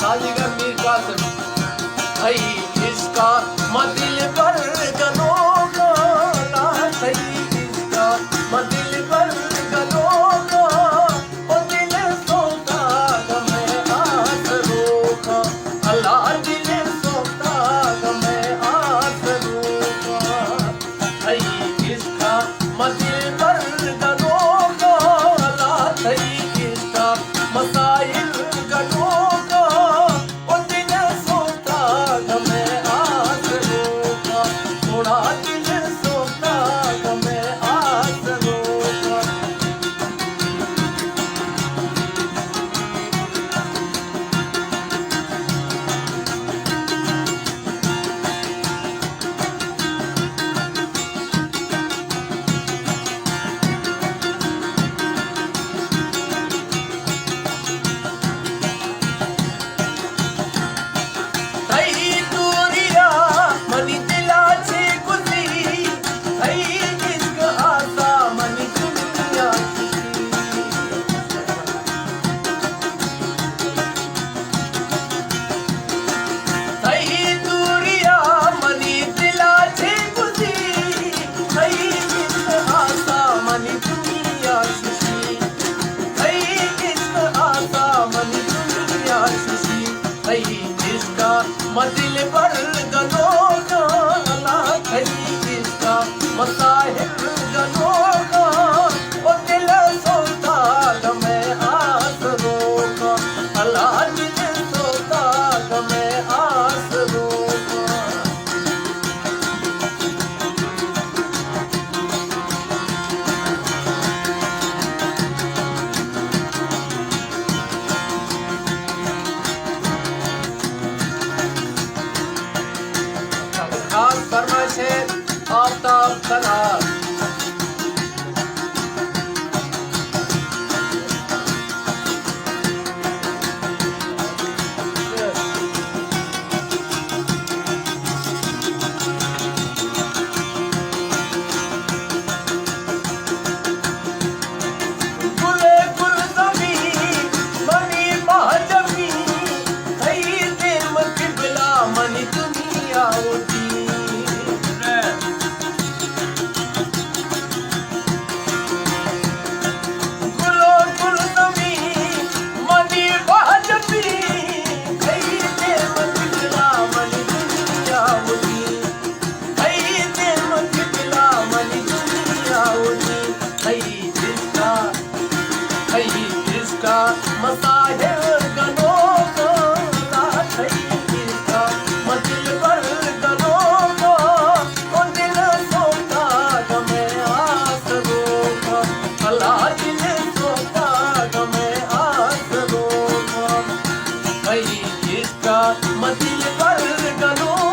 साजिगर मीर कासिम हई इसका मदिल पर गनोगा ला सही इसका मदिल पर गनोगा ओ दिल सोता गमे आस रोका अल्लाह दिल सोता गमे आस रोका हई इसका मदिल पर गनोगा ला सही इसका मसाइल गनोगा ओ दिल सोता गमे आस रोका थोड़ा दिल सोता गमे आस रोका हई दूरिया मनी दिलाची गुजी हई इश्क आसा मनी दुनिया हई दूरिया मनी दिलाची गुजी हई इश्क आसा मनी दुनिया खुशी हई इश्क आसा मनी दुनिया खुशी हई इसका मदिल पर गनोगा ला खरी इसका मसाहिब गनोगा ओ दिल सोता गमे आस रोका अल्लाह दिल सोता गमे आस रोका खास फरमाइश है आफ्ताब तलाश गुले गुल जमी मनी महाजमी हई देव किबला मनी दुनिया उठी गुलो गुल जमी मनी महाजमी हई देव किबला मनी दुनिया उठी हई देव किबला मनी दुनिया उठी हई इसका मसाहिब गनोगा ला सही इसका मदिल पर गनोगा ओ दिल सोता गमे आस रोका अल्लाह दिल सोता गमे आस रोका हई इसका मदिल पर गनोगा